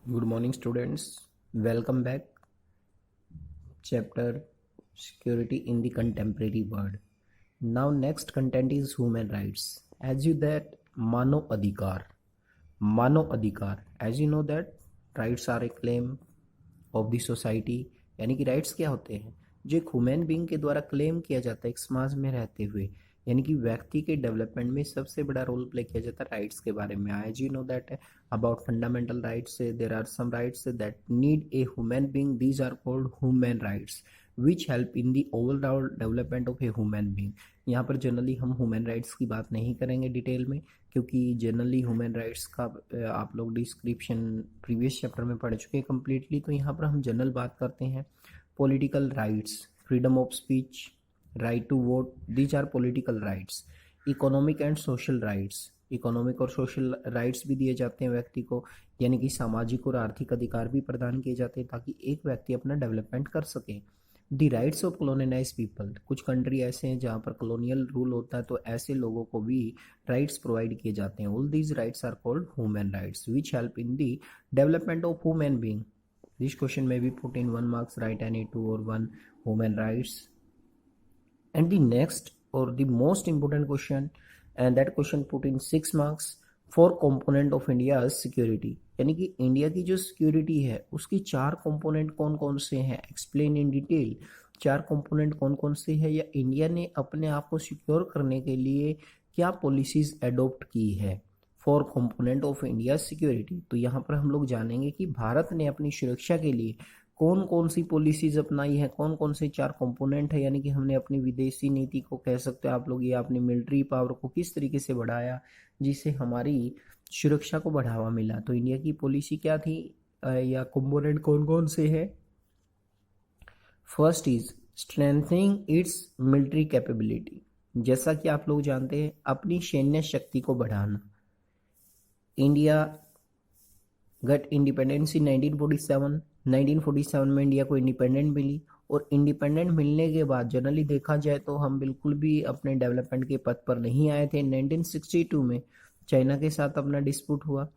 Good morning, students. Welcome back. Chapter Security in the Contemporary World. Now, next content is human rights. As you that Mano Adhikar. Mano Adhikar. As you know that rights are a claim of the society. यानी कि rights क्या होते हैं जो एक human being के द्वारा claim किया जाता है एक समाज में रहते हुए, यानी कि व्यक्ति के डेवलपमेंट में सबसे बड़ा रोल प्ले किया जाता है राइट्स के बारे में। As you know that about fundamental rights there are some rights that need a human being, these are called human rights which help in the overall development of a human being. यहाँ पर generally हम human rights की बात नहीं करेंगे detail में, क्योंकि generally human rights का आप लोग डिस्क्रिप्शन प्रीवियस चैप्टर में पढ़ चुके हैं कम्प्लीटली। तो यहाँ पर हम जनरल बात करते हैं political rights, freedom of speech, right to vote, these are political rights. Economic and social rights, economic और सोशल राइट्स भी दिए जाते हैं व्यक्ति को, यानी कि सामाजिक और आर्थिक अधिकार भी प्रदान किए जाते हैं ताकि एक व्यक्ति अपना डेवलपमेंट कर सके। दी राइट्स ऑफ कॉलोनाइज पीपल, कुछ कंट्री ऐसे हैं जहाँ पर कॉलोनियल रूल होता है तो ऐसे लोगों को भी राइट्स प्रोवाइड किए जाते हैं। All these rights are called human rights which help in the development of human being. This question में भी put in 1 marks, write any 2 or 1 human rights. And the next or the most important question, and that question put in 6 marks, four component of India's security, यानी कि India की जो security है उसकी 4 component कौन कौन से हैं, एक्सप्लेन इन डिटेल। 4 कंपोनेंट कौन कौन से हैं, या इंडिया ने अपने आप को सिक्योर करने के लिए क्या पॉलिसीज एडॉप्ट की है। 4 कंपोनेंट ऑफ इंडिया सिक्योरिटी, तो यहाँ पर हम लोग जानेंगे कि भारत ने अपनी सुरक्षा के लिए कौन कौन सी पॉलिसीज अपनाई है, कौन कौन से 4 कंपोनेंट है, यानी कि हमने अपनी विदेशी नीति को कह सकते हो आप लोग, या अपनी मिलिट्री पावर को किस तरीके से बढ़ाया जिससे हमारी सुरक्षा को बढ़ावा मिला। तो इंडिया की पॉलिसी क्या थी या कंपोनेंट कौन कौन से है। First is strengthening it's military capability, जैसा कि आप लोग जानते हैं अपनी सैन्य शक्ति को बढ़ाना। इंडिया गट इंडिपेंडेंस इन 1947 में इंडिया को इंडिपेंडेंट मिली, और इंडिपेंडेंट मिलने के बाद जनरली देखा जाए तो हम बिल्कुल भी अपने डेवलपमेंट के पथ पर नहीं आए थे। 1962 में चाइना के साथ अपना डिस्प्यूट हुआ,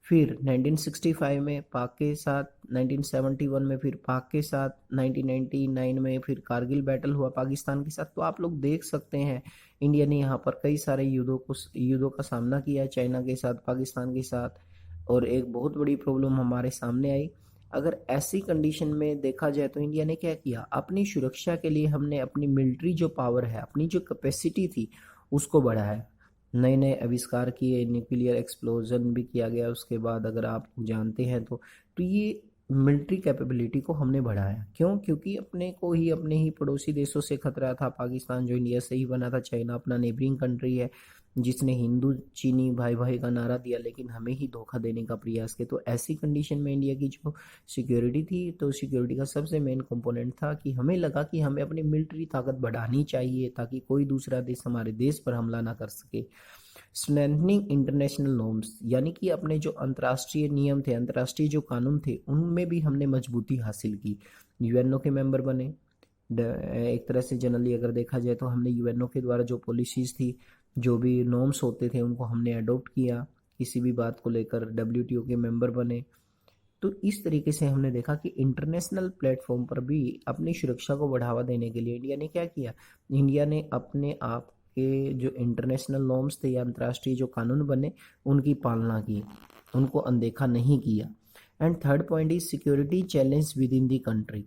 फिर 1965 में पाक के साथ, 1971 में फिर पाक के साथ, 1999 में फिर कारगिल बैटल हुआ पाकिस्तान के साथ। तो आप लोग देख सकते हैं इंडिया ने यहाँ पर कई सारे युद्धों का सामना किया चाइना के साथ, पाकिस्तान के साथ, और एक बहुत बड़ी प्रॉब्लम हमारे सामने आई। अगर ऐसी कंडीशन में देखा जाए तो इंडिया ने क्या किया, अपनी सुरक्षा के लिए हमने अपनी मिलिट्री जो पावर है, अपनी जो कैपेसिटी थी उसको बढ़ाया, नए नए आविष्कार किए, न्यूक्लियर एक्सप्लोजन भी किया गया उसके बाद, अगर आप जानते हैं तो ये मिलिट्री कैपेबिलिटी को हमने बढ़ाया। क्यों? क्योंकि अपने ही पड़ोसी देशों से खतरा था। पाकिस्तान जो इंडिया से ही बना था, चाइना अपना नेबरिंग कंट्री है जिसने हिंदू चीनी भाई भाई का नारा दिया लेकिन हमें ही धोखा देने का प्रयास किया। तो ऐसी कंडीशन में इंडिया की जो सिक्योरिटी थी, तो सिक्योरिटी का सबसे मेन कंपोनेंट था कि हमें लगा कि हमें अपनी मिलिट्री ताकत बढ़ानी चाहिए ताकि कोई दूसरा देश हमारे देश पर हमला ना कर सके। स्ट्रेंथनिंग इंटरनेशनल नॉर्म्स, यानी कि अपने जो अंतर्राष्ट्रीय नियम थे, अंतर्राष्ट्रीय जो कानून थे, उनमें भी हमने मजबूती हासिल की। यूएनओ के मेंबर बने। एक तरह से जनरली अगर देखा जाए तो हमने यूएनओ के द्वारा जो पॉलिसीज थी, जो भी नॉर्म्स होते थे, उनको हमने अडोप्ट किया किसी भी बात को लेकर। डब्ल्यूटीओ के मेंबर बने। तो इस तरीके से हमने देखा कि इंटरनेशनल प्लेटफॉर्म पर भी अपनी सुरक्षा को बढ़ावा देने के लिए इंडिया ने क्या किया, इंडिया ने अपने आप के जो इंटरनेशनल नॉर्म्स थे या अंतर्राष्ट्रीय जो कानून बने उनकी पालना की, उनको अनदेखा नहीं किया। And third point is security challenge with in the country,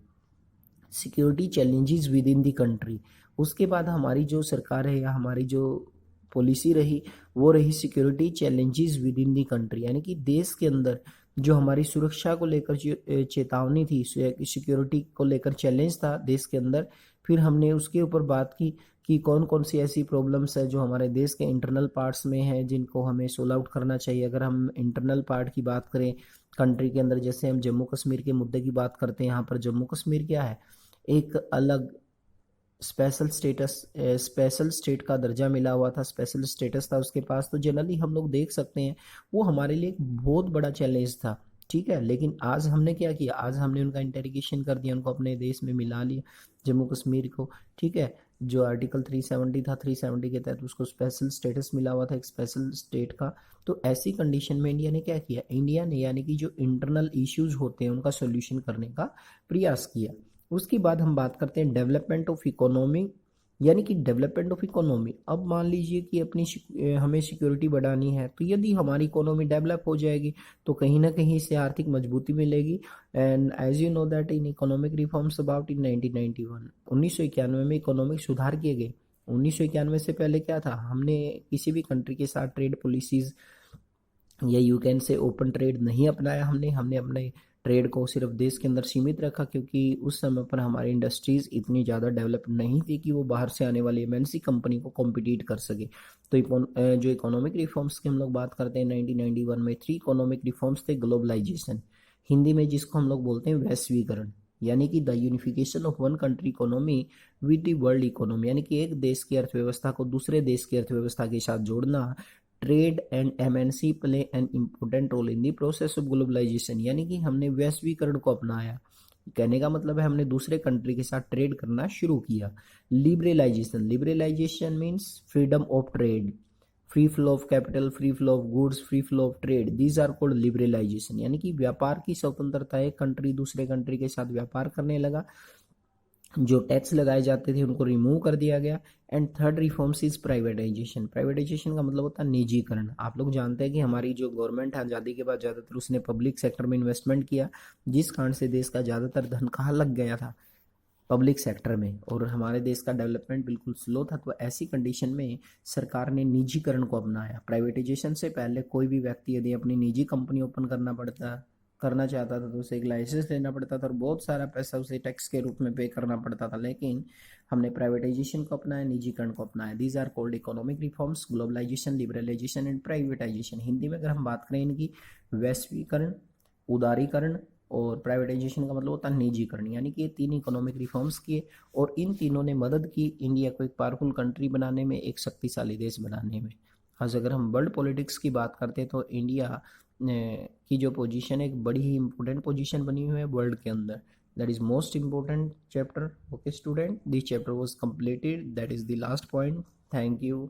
security challenges with in the country. उसके बाद हमारी जो सरकार है या हमारी जो पॉलिसी रही वो रही security challenges with in the country, यानी कि देश के अंदर जो हमारी सुरक्षा को लेकर चेतावनी थी, सिक्योरिटी को लेकर चैलेंज था देश के अंदर, फिर हमने उसके ऊपर बात की कि कौन कौन सी ऐसी प्रॉब्लम्स है जो हमारे देश के इंटरनल पार्ट्स में है जिनको हमें सोल्व आउट करना चाहिए। अगर हम इंटरनल पार्ट की बात करें कंट्री के अंदर, जैसे हम जम्मू कश्मीर के मुद्दे की बात करते हैं, यहाँ पर जम्मू कश्मीर क्या है, एक अलग स्पेशल स्टेट का दर्जा मिला हुआ था, स्पेशल स्टेटस था उसके पास। तो जनरली हम लोग देख सकते हैं वो हमारे लिए एक बहुत बड़ा चैलेंज था, ठीक है। लेकिन आज हमने क्या किया, आज हमने उनका इंटेग्रेशन कर दिया, उनको अपने देश में मिला लिया जम्मू कश्मीर को, ठीक है। जो आर्टिकल 370 था, 370 के तहत उसको स्पेशल स्टेटस मिला हुआ था, एक स्पेशल स्टेट का। तो ऐसी कंडीशन में इंडिया ने क्या किया, इंडिया ने यानी कि जो इंटरनल इश्यूज होते हैं उनका सोल्यूशन करने का प्रयास किया। उसके बाद हम बात करते हैं डेवलपमेंट ऑफ इकोनॉमी, यानी कि डेवलपमेंट ऑफ इकोनॉमी। अब मान लीजिए कि हमें सिक्योरिटी बढ़ानी है, तो यदि हमारी इकोनॉमी डेवलप हो जाएगी तो कहीं ना कहीं इससे आर्थिक मजबूती मिलेगी। And as you know that in economic reforms about in 1991, 1991 में इकोनॉमिक सुधार किए गए। 1991 से पहले क्या था, हमने किसी भी कंट्री के साथ ट्रेड पॉलिसीज या you can say open trade नहीं अपनाया। हमने अपने ट्रेड को सिर्फ देश के अंदर सीमित रखा, क्योंकि उस समय पर हमारी इंडस्ट्रीज इतनी ज़्यादा डेवलप नहीं थी कि वो बाहर से आने वाली एमएनसी कंपनी को कॉम्पिटिट कर सके। तो जो इकोनॉमिक रिफॉर्म्स की हम लोग बात करते हैं 1991 में, 3 इकोनॉमिक रिफॉर्म्स थे। ग्लोबलाइजेशन, हिंदी में जिसको हम लोग बोलते हैं वैश्वीकरण, यानी कि the unification of one country economy with the world economy, यानी कि एक देश की अर्थव्यवस्था को दूसरे देश की अर्थव्यवस्था के साथ जोड़ना। Trade and MNC play an important role in the process of globalisation, यानी कि हमने वैश्वीकरण को अपनाया। कहने का मतलब है हमने दूसरे कंट्री के साथ ट्रेड करना शुरू किया। Liberalisation, liberalisation means freedom of trade, free flow of capital, free flow of goods, free flow of trade, these are called liberalisation, यानी कि व्यापार की स्वतंत्रता, एक कंट्री दूसरे कंट्री के साथ व्यापार करने लगा। जो टैक्स लगाए जाते थे उनको रिमूव कर दिया गया। And third reforms is privatisation, privatisation का मतलब होता है निजीकरण। आप लोग जानते हैं कि हमारी जो गवर्नमेंट है आज़ादी के बाद ज़्यादातर उसने पब्लिक सेक्टर में इन्वेस्टमेंट किया, जिस कारण से देश का ज़्यादातर धन कहाँ लग गया था, पब्लिक सेक्टर में, और हमारे देश का डेवलपमेंट बिल्कुल स्लो था। तो ऐसी कंडीशन में सरकार ने निजीकरण को अपनाया। प्राइवेटाइजेशन से पहले कोई भी व्यक्ति यदि अपनी निजी कंपनी ओपन करना चाहता था तो उसे एक लाइसेंस लेना पड़ता था और बहुत सारा पैसा उसे टैक्स के रूप में पे करना पड़ता था। लेकिन हमने प्राइवेटाइजेशन को अपनाया, निजीकरण को अपनाया। These are called economic reforms, globalisation, liberalisation and privatisation. Hindi में अगर हम बात करें इनकी, वैश्वीकरण, उदारीकरण और प्राइवेटाइजेशन का मतलब होता है निजीकरण, यानी कि ये 3 इकोनॉमिक रिफॉर्म्स किए और इन तीनों ने मदद की इंडिया को एक पावरफुल कंट्री बनाने में, एक शक्तिशाली देश बनाने में। आज अगर हम वर्ल्ड पॉलिटिक्स की बात करते हैं तो इंडिया की जो पोजीशन है एक बड़ी ही इंपॉर्टेंट पोजीशन बनी हुई है वर्ल्ड के अंदर। That is most important chapter. Okay student, this chapter was completed, that is the last point. Thank you.